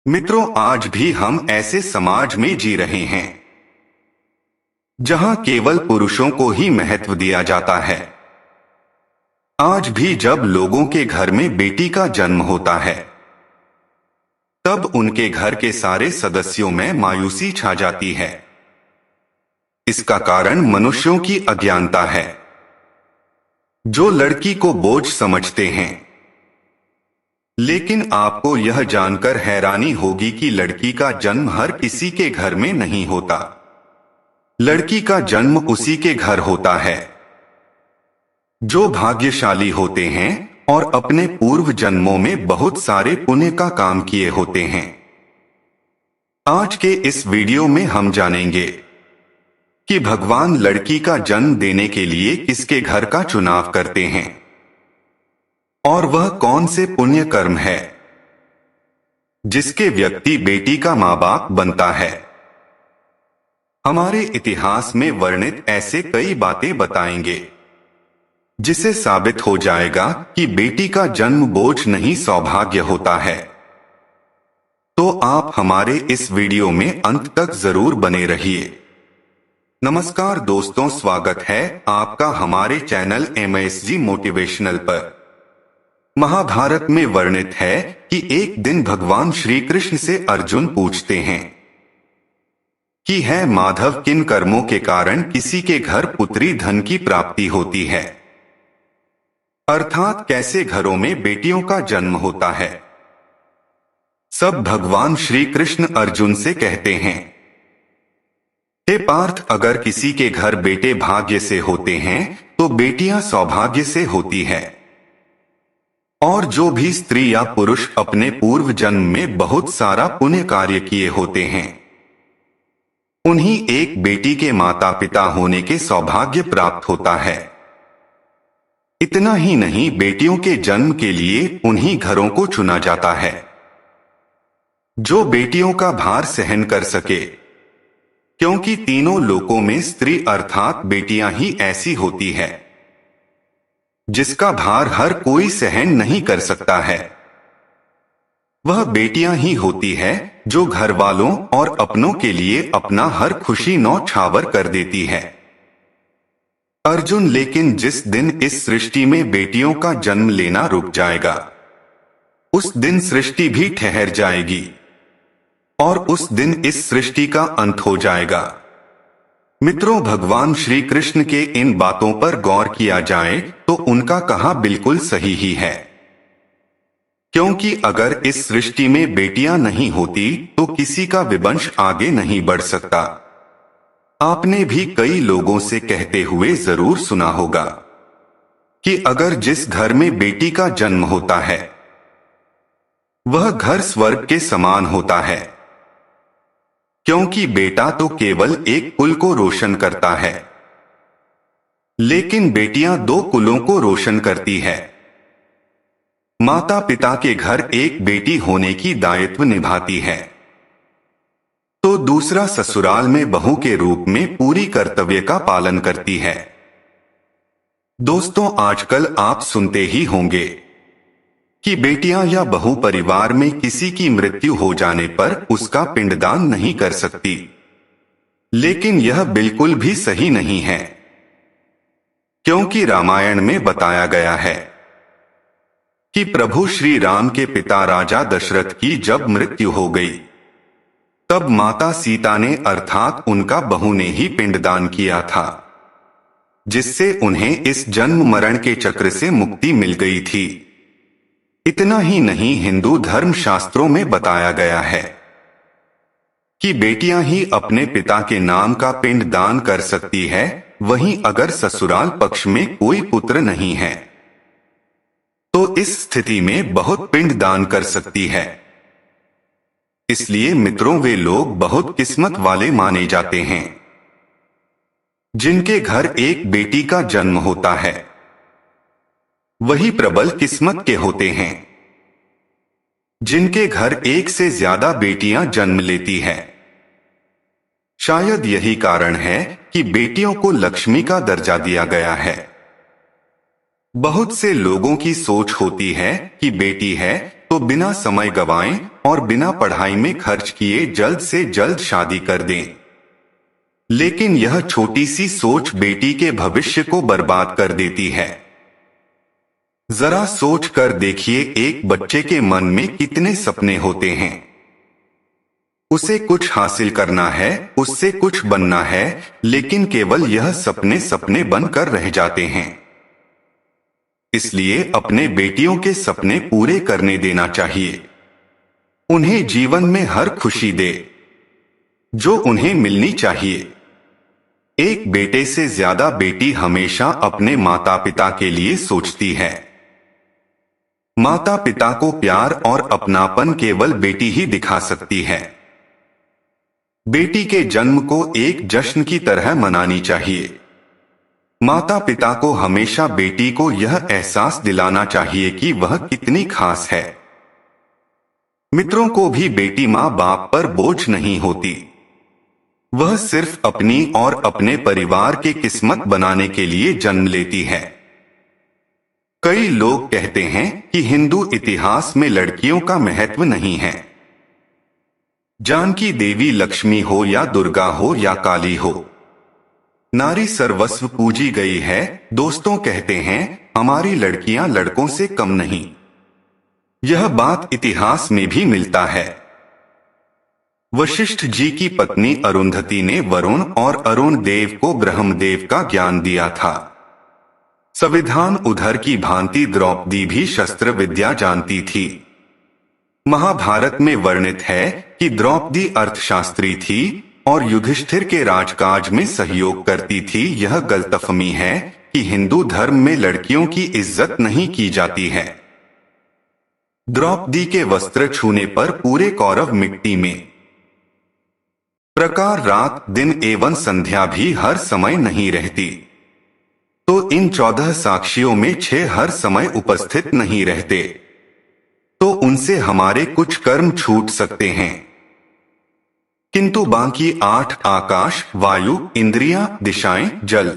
मित्रों, आज भी हम ऐसे समाज में जी रहे हैं जहां केवल पुरुषों को ही महत्व दिया जाता है। आज भी जब लोगों के घर में बेटी का जन्म होता है तब उनके घर के सारे सदस्यों में मायूसी छा जाती है। इसका कारण मनुष्यों की अज्ञानता है, जो लड़की को बोझ समझते हैं। लेकिन आपको यह जानकर हैरानी होगी कि लड़की का जन्म हर किसी के घर में नहीं होता। लड़की का जन्म उसी के घर होता है जो भाग्यशाली होते हैं और अपने पूर्व जन्मों में बहुत सारे पुण्य का काम किए होते हैं। आज के इस वीडियो में हम जानेंगे कि भगवान लड़की का जन्म देने के लिए किसके घर का चुनाव करते हैं और वह कौन से पुण्य कर्म है जिसके व्यक्ति बेटी का माँ बाप बनता है। हमारे इतिहास में वर्णित ऐसे कई बातें बताएंगे जिसे साबित हो जाएगा कि बेटी का जन्म बोझ नहीं सौभाग्य होता है। तो आप हमारे इस वीडियो में अंत तक जरूर बने रहिए। नमस्कार दोस्तों, स्वागत है आपका हमारे चैनल MSG मोटिवेशनल पर। महाभारत में वर्णित है कि एक दिन भगवान श्री कृष्ण से अर्जुन पूछते हैं कि है माधव, किन कर्मों के कारण किसी के घर पुत्री धन की प्राप्ति होती है, अर्थात कैसे घरों में बेटियों का जन्म होता है। सब भगवान श्री कृष्ण अर्जुन से कहते हैं, हे पार्थ, अगर किसी के घर बेटे भाग्य से होते हैं तो बेटियां सौभाग्य से होती है। और जो भी स्त्री या पुरुष अपने पूर्व जन्म में बहुत सारा पुण्य कार्य किए होते हैं उन्हीं एक बेटी के माता पिता होने के सौभाग्य प्राप्त होता है। इतना ही नहीं, बेटियों के जन्म के लिए उन्हीं घरों को चुना जाता है जो बेटियों का भार सहन कर सके, क्योंकि तीनों लोकों में स्त्री अर्थात बेटियां ही ऐसी होती है जिसका भार हर कोई सहन नहीं कर सकता है। वह बेटियां ही होती है जो घर वालों और अपनों के लिए अपना हर खुशी न्यौछावर कर देती है। अर्जुन, लेकिन जिस दिन इस सृष्टि में बेटियों का जन्म लेना रुक जाएगा उस दिन सृष्टि भी ठहर जाएगी और उस दिन इस सृष्टि का अंत हो जाएगा। मित्रों, भगवान श्री कृष्ण के इन बातों पर गौर किया जाए तो उनका कहा बिल्कुल सही ही है, क्योंकि अगर इस सृष्टि में बेटियां नहीं होती तो किसी का विवंश आगे नहीं बढ़ सकता। आपने भी कई लोगों से कहते हुए जरूर सुना होगा कि अगर जिस घर में बेटी का जन्म होता है वह घर स्वर्ग के समान होता है, क्योंकि बेटा तो केवल एक कुल को रोशन करता है, लेकिन बेटियां दो कुलों को रोशन करती है। माता पिता के घर एक बेटी होने की दायित्व निभाती है तो दूसरा ससुराल में बहू के रूप में पूरी कर्तव्य का पालन करती है। दोस्तों, आजकल आप सुनते ही होंगे कि बेटियां या बहू परिवार में किसी की मृत्यु हो जाने पर उसका पिंडदान नहीं कर सकती, लेकिन यह बिल्कुल भी सही नहीं है, क्योंकि रामायण में बताया गया है कि प्रभु श्री राम के पिता राजा दशरथ की जब मृत्यु हो गई तब माता सीता ने अर्थात उनका बहू ने ही पिंडदान किया था, जिससे उन्हें इस जन्म मरण के चक्र से मुक्ति मिल गई थी। इतना ही नहीं, हिंदू धर्म शास्त्रों में बताया गया है कि बेटियां ही अपने पिता के नाम का पिंड दान कर सकती है। वहीं अगर ससुराल पक्ष में कोई पुत्र नहीं है तो इस स्थिति में बहुत पिंड दान कर सकती है। इसलिए मित्रों, वे लोग बहुत किस्मत वाले माने जाते हैं जिनके घर एक बेटी का जन्म होता है। वही प्रबल किस्मत के होते हैं जिनके घर एक से ज्यादा बेटियां जन्म लेती है। शायद यही कारण है कि बेटियों को लक्ष्मी का दर्जा दिया गया है। बहुत से लोगों की सोच होती है कि बेटी है तो बिना समय गवाएं और बिना पढ़ाई में खर्च किए जल्द से जल्द शादी कर दें। लेकिन यह छोटी सी सोच बेटी के भविष्य को बर्बाद कर देती है। जरा सोच कर देखिए, एक बच्चे के मन में कितने सपने होते हैं। उसे कुछ हासिल करना है, उससे कुछ बनना है, लेकिन केवल यह सपने सपने बनकर रह जाते हैं। इसलिए अपने बेटियों के सपने पूरे करने देना चाहिए। उन्हें जीवन में हर खुशी दे जो उन्हें मिलनी चाहिए। एक बेटे से ज्यादा बेटी हमेशा अपने माता पिता के लिए सोचती है। माता पिता को प्यार और अपनापन केवल बेटी ही दिखा सकती है। बेटी के जन्म को एक जश्न की तरह मनानी चाहिए। माता पिता को हमेशा बेटी को यह एहसास दिलाना चाहिए कि वह कितनी खास है। मित्रों को भी बेटी माँ बाप पर बोझ नहीं होती। वह सिर्फ अपनी और अपने परिवार के किस्मत बनाने के लिए जन्म लेती है। कई लोग कहते हैं कि हिंदू इतिहास में लड़कियों का महत्व नहीं है। जानकी देवी लक्ष्मी हो या दुर्गा हो या काली हो, नारी सर्वस्व पूजी गई है। दोस्तों कहते हैं हमारी लड़कियां लड़कों से कम नहीं। यह बात इतिहास में भी मिलता है। वशिष्ठ जी की पत्नी अरुंधति ने वरुण और अरुण देव को ब्रह्मदेव का ज्ञान दिया था। संविधान उधर की भांति द्रौपदी भी शस्त्र विद्या जानती थी। महाभारत में वर्णित है कि द्रौपदी अर्थशास्त्री थी और युधिष्ठिर के राजकाज में सहयोग करती थी। यह गलतफहमी है कि हिंदू धर्म में लड़कियों की इज्जत नहीं की जाती है। द्रौपदी के वस्त्र छूने पर पूरे कौरव मिट्टी में। प्रकार रात दिन एवं संध्या भी हर समय नहीं रहती, तो इन 14 साक्षियों में 6 हर समय उपस्थित नहीं रहते, तो उनसे हमारे कुछ कर्म छूट सकते हैं। किंतु बाकी 8 आकाश, वायु, इंद्रियां, दिशाएं, जल,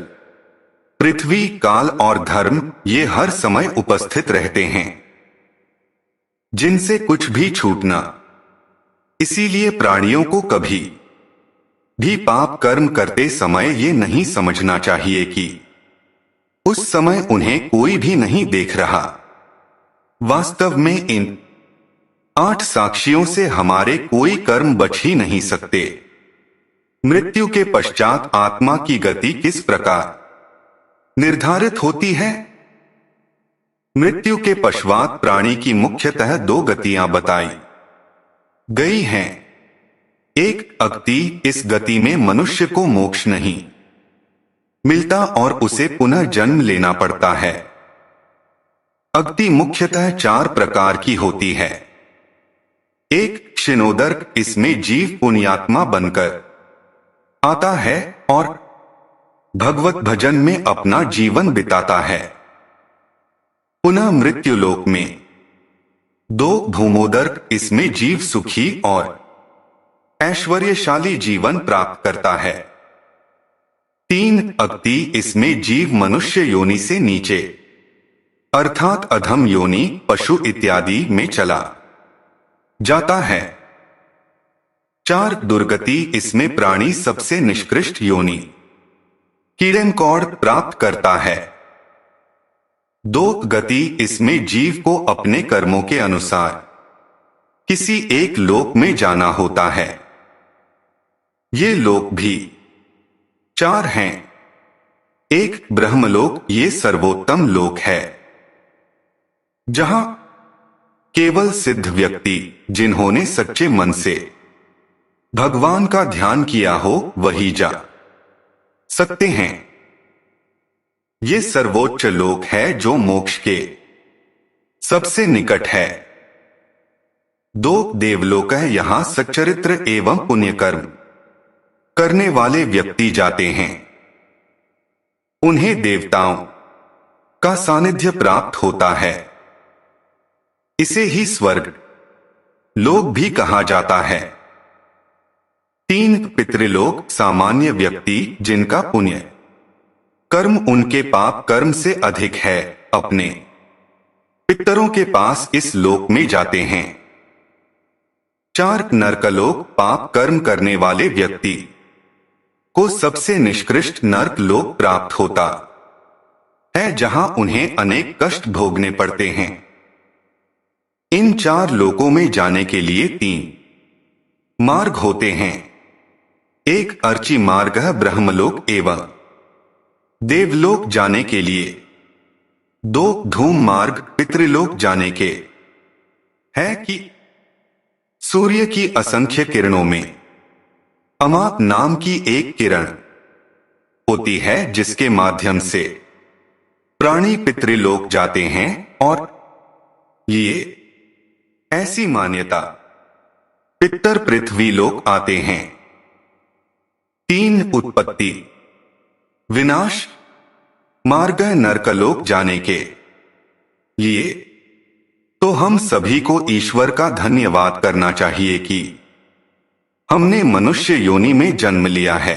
पृथ्वी, काल और धर्म, ये हर समय उपस्थित रहते हैं, जिनसे कुछ भी छूटना। इसीलिए प्राणियों को कभी भी पाप कर्म करते समय ये नहीं समझना चाहिए कि उस समय उन्हें कोई भी नहीं देख रहा। वास्तव में इन 8 साक्षियों से हमारे कोई कर्म बच ही नहीं सकते। मृत्यु के पश्चात आत्मा की गति किस प्रकार निर्धारित होती है? मृत्यु के पश्चात प्राणी की मुख्यतः 2 गतियां बताई गई हैं। एक अगति, इस गति में मनुष्य को मोक्ष नहीं मिलता और उसे पुनः जन्म लेना पड़ता है। अगति मुख्यतः 4 प्रकार की होती है। एक क्षीणोदर्क, इसमें जीव पुण्यात्मा बनकर आता है और भगवत भजन में अपना जीवन बिताता है। पुनः मृत्युलोक में। 2 भूमोदर्क, इसमें जीव सुखी और ऐश्वर्यशाली जीवन प्राप्त करता है। 3 अगति, इसमें जीव मनुष्य योनि से नीचे अर्थात अधम योनि, पशु इत्यादि में चला जाता है। 4 दुर्गति, इसमें प्राणी सबसे निष्कृष्ट योनि कीड़े-मकोड़ प्राप्त करता है। 2 गति, इसमें जीव को अपने कर्मों के अनुसार किसी एक लोक में जाना होता है। ये लोक भी 4 हैं। एक ब्रह्मलोक, ये सर्वोत्तम लोक है, जहां केवल सिद्ध व्यक्ति जिन्होंने सच्चे मन से भगवान का ध्यान किया हो वही जा सकते हैं। ये सर्वोच्च लोक है जो मोक्ष के सबसे निकट है। 2 देवलोक है, यहां सच्चरित्र एवं पुण्यकर्म करने वाले व्यक्ति जाते हैं। उन्हें देवताओं का सानिध्य प्राप्त होता है। इसे ही स्वर्ग लोक भी कहा जाता है। 3 पितृलोक, सामान्य व्यक्ति जिनका पुण्य कर्म उनके पाप कर्म से अधिक है, अपने पितरों के पास इस लोक में जाते हैं। 4 नरकलोक पाप कर्म करने वाले व्यक्ति को सबसे निष्कृष्ट नरक लोक प्राप्त होता है, जहां उन्हें अनेक कष्ट भोगने पड़ते हैं। इन 4 लोकों में जाने के लिए 3 मार्ग होते हैं। एक अर्ची मार्ग ब्रह्मलोक एवं देवलोक जाने के लिए, 2 धूम मार्ग पितृलोक जाने के है कि सूर्य की असंख्य किरणों में अमाप नाम की एक किरण होती है, जिसके माध्यम से प्राणी पितृलोक जाते हैं, और ये ऐसी मान्यता पितर पृथ्वी लोक आते हैं। 3 उत्पत्ति विनाश मार्ग नरकलोक जाने के लिए तो हम सभी को ईश्वर का धन्यवाद करना चाहिए कि हमने मनुष्य योनि में जन्म लिया है।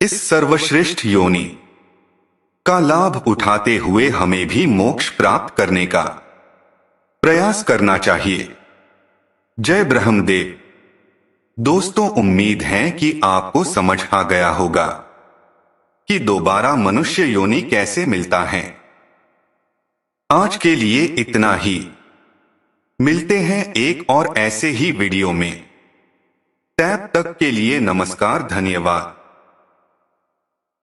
इस सर्वश्रेष्ठ योनि का लाभ उठाते हुए हमें भी मोक्ष प्राप्त करने का प्रयास करना चाहिए। जय ब्रह्मदेव। दोस्तों, उम्मीद है कि आपको समझ आ गया होगा कि दोबारा मनुष्य योनि कैसे मिलता है। आज के लिए इतना ही। मिलते हैं एक और ऐसे ही वीडियो में। तब तक के लिए नमस्कार, धन्यवाद।